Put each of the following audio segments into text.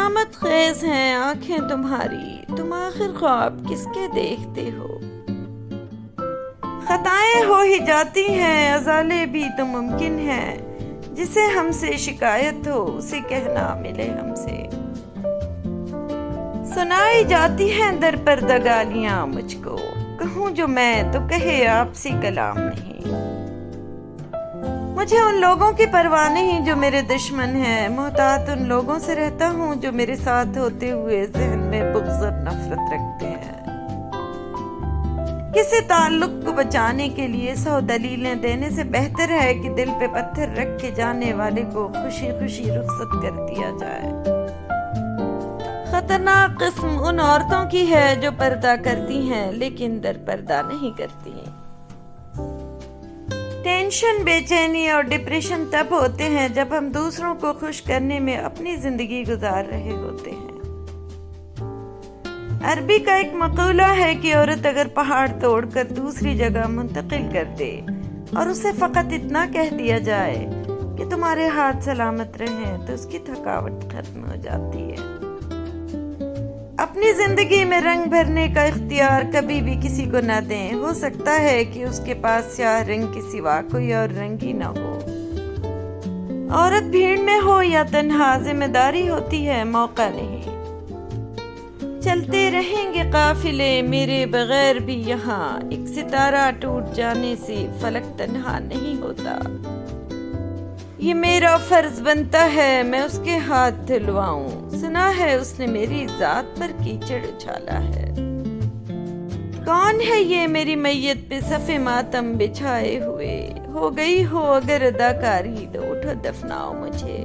ملامت خیز ہیں آنکھیں تمہاری، تم آخر خواب کس کے دیکھتے ہو؟ خطائیں ہو ہی جاتی ہیں، ازالے بھی تو ممکن ہے، جسے ہم سے شکایت ہو اسے کہنا ملے ہم سے۔ سنائی جاتی ہیں در پردہ گالیاں مجھ کو، کہوں جو میں تو کہے آپسی کلام نہیں۔ مجھے ان لوگوں کی پرواہ نہیں جو میرے دشمن ہیں، محتاط ان لوگوں سے رہتا ہوں جو میرے ساتھ ہوتے ہوئے ذہن میں بغض اور نفرت رکھتے ہیں۔ کسی تعلق کو بچانے کے لیے 100 دلیلیں دینے سے بہتر ہے کہ دل پہ پتھر رکھ کے جانے والے کو خوشی خوشی رخصت کر دیا جائے۔ خطرناک قسم ان عورتوں کی ہے جو پردہ کرتی ہیں لیکن در پردہ نہیں کرتی۔ ٹینشن، بے چینی اور ڈپریشن تب ہوتے ہیں جب ہم دوسروں کو خوش کرنے میں اپنی زندگی گزار رہے ہوتے ہیں۔ عربی کا ایک مقولہ ہے کہ عورت اگر پہاڑ توڑ کر دوسری جگہ منتقل کر دے اور اسے فقط اتنا کہہ دیا جائے کہ تمہارے ہاتھ سلامت رہیں تو اس کی تھکاوٹ ختم ہو جاتی ہے۔ اپنی زندگی میں رنگ بھرنے کا اختیار کبھی بھی کسی کو نہ دیں، ہو سکتا ہے کہ اس کے پاس سیاہ رنگ کے سوا کوئی اور رنگ ہی نہ ہو۔ عورت بھیڑ میں ہو یا تنہا، ذمہ داری ہوتی ہے، موقع نہیں۔ چلتے رہیں گے قافلے میرے بغیر بھی یہاں، ایک ستارہ ٹوٹ جانے سے فلک تنہا نہیں ہوتا۔ یہ میرا فرض بنتا ہے میں اس کے ہاتھ دھلواؤں، سنا ہے اس نے میری ذات پر کیچڑ اچھالا ہے۔ کون ہے یہ میری میت پہ صف ماتم بچھائے ہوئے، ہو گئی ہو اگر اداکاری تو اٹھو دفناؤ مجھے۔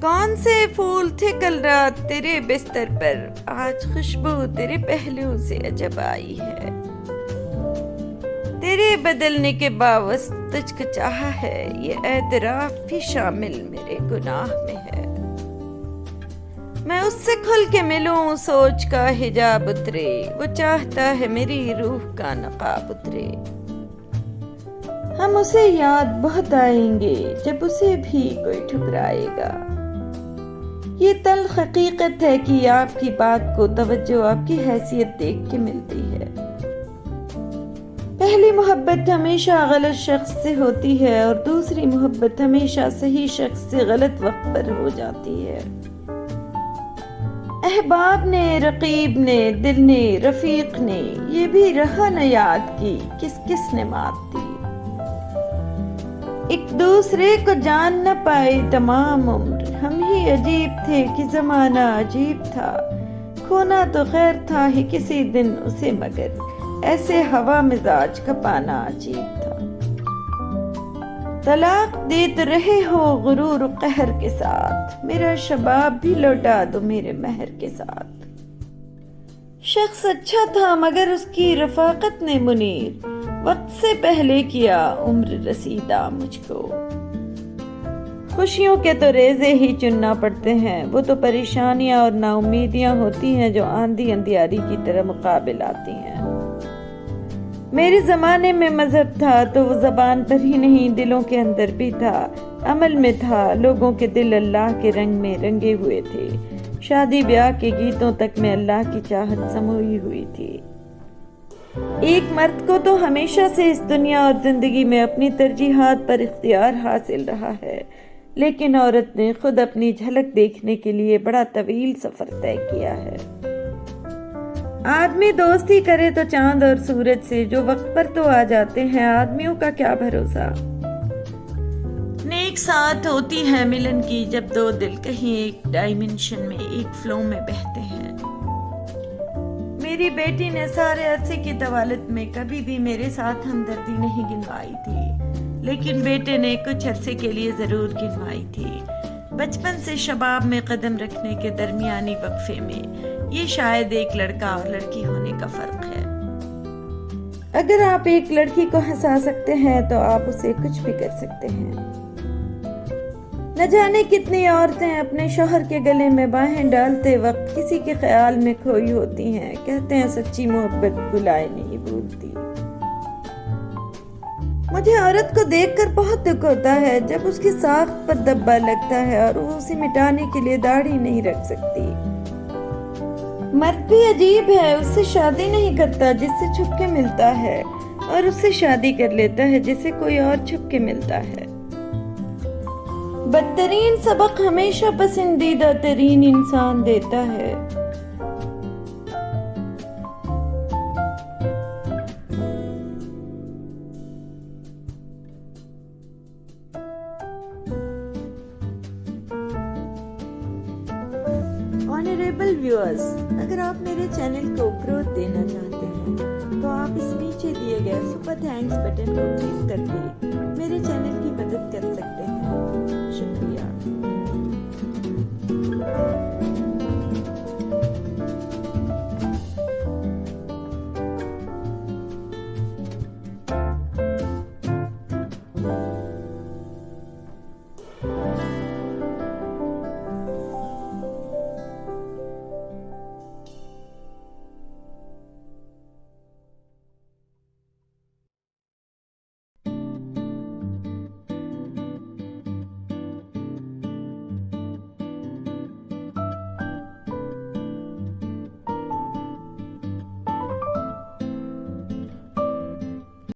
کون سے پھول تھے کل رات تیرے بستر پر، آج خوشبو تیرے پہلو سے عجب آئی ہے۔ تیرے بدلنے کے باوجود تجھ کو چاہا ہے، یہ اعتراف بھی شامل میرے گناہ میں ہے۔ میں اس سے کھل کے ملوں، سوچ کا حجاب اترے، وہ چاہتا ہے میری روح کا نقاب اترے۔ ہم اسے یاد بہت آئیں گے جب اسے بھی کوئی ٹھکرائے گا۔ یہ تلخ حقیقت ہے کہ آپ کی بات کو توجہ آپ کی حیثیت دیکھ کے ملتی ہے۔ پہلی محبت ہمیشہ غلط شخص سے ہوتی ہے اور دوسری محبت ہمیشہ صحیح شخص سے غلط وقت پر ہو جاتی ہے۔ احباب نے، رقیب نے، دل نے، رفیق نے، یہ بھی رہا نہ یاد کی کس کس نے مات دی۔ ایک دوسرے کو جان نہ پائے تمام عمر، ہم ہی عجیب تھے کہ زمانہ عجیب تھا، کھونا تو خیر تھا ہی کسی دن اسے، مگر ایسے ہوا مزاج کا پانا عجیب تھا۔ طلاق دیتے رہے ہو غرور و قہر کے ساتھ، میرا شباب بھی لوٹا دو میرے مہر کے ساتھ۔ شخص اچھا تھا مگر اس کی رفاقت نے منیر، وقت سے پہلے کیا عمر رسیدہ مجھ کو۔ خوشیوں کے تو ریزے ہی چننا پڑتے ہیں، وہ تو پریشانیاں اور نا امیدیاں ہوتی ہیں جو آندھی اندھیاری کی طرح مقابل آتی ہیں۔ میرے زمانے میں مذہب تھا تو وہ زبان پر ہی نہیں دلوں کے اندر بھی تھا، عمل میں تھا، لوگوں کے دل اللہ کے رنگ میں رنگے ہوئے تھے، شادی بیاہ کے گیتوں تک میں اللہ کی چاہت سموئی ہوئی تھی۔ ایک مرد کو تو ہمیشہ سے اس دنیا اور زندگی میں اپنی ترجیحات پر اختیار حاصل رہا ہے، لیکن عورت نے خود اپنی جھلک دیکھنے کے لیے بڑا طویل سفر طے کیا ہے۔ آدمی دوستی کرے تو چاند اور سورج سے، جو وقت پر تو آ جاتے ہیں، آدمیوں کا کیا بھروسہ۔ نیک ساتھ ہوتی ہے ملن کی جب دو دل کہیں ایک ڈائمنشن میں، ایک فلو میں بہتے ہیں۔ میری بیٹی نے سارے عرصے کی طوالت میں کبھی بھی میرے ساتھ ہمدردی نہیں گنوائی تھی، لیکن بیٹے نے کچھ عرصے کے لیے ضرور گنوائی تھی۔ بچپن سے شباب میں قدم رکھنے کے درمیانی وقفے میں، یہ شاید ایک لڑکا اور لڑکی ہونے کا فرق ہے۔ اگر آپ ایک لڑکی کو ہنسا سکتے ہیں تو آپ اسے کچھ بھی کر سکتے ہیں۔ نہ جانے کتنی عورتیں اپنے شوہر کے گلے میں باہیں ڈالتے وقت کسی کے خیال میں کھوئی ہوتی ہیں، کہتے ہیں سچی محبت بلائے نہیں بھولتی۔ مجھے عورت کو دیکھ کر بہت دکھ ہوتا ہے جب اس کی ساخت پر دبا لگتا ہے اور وہ اسے مٹانے کے لیے داڑھی نہیں رکھ سکتی۔ مرد بھی عجیب ہے، اس سے شادی نہیں کرتا جس سے چھپ کے ملتا ہے، اور اس سے شادی کر لیتا ہے جسے کوئی اور چھپ کے ملتا ہے۔ بدترین سبق ہمیشہ پسندیدہ ترین انسان دیتا ہے۔ آنریبل ویورز، اگر آپ میرے چینل کو گروتھ دینا چاہتے ہیں تو آپ اس نیچے دیے گئے سپر تھینکس بٹن کو کلک کر کے میرے چینل کی مدد کر سکتے ہیں۔ شکریہ۔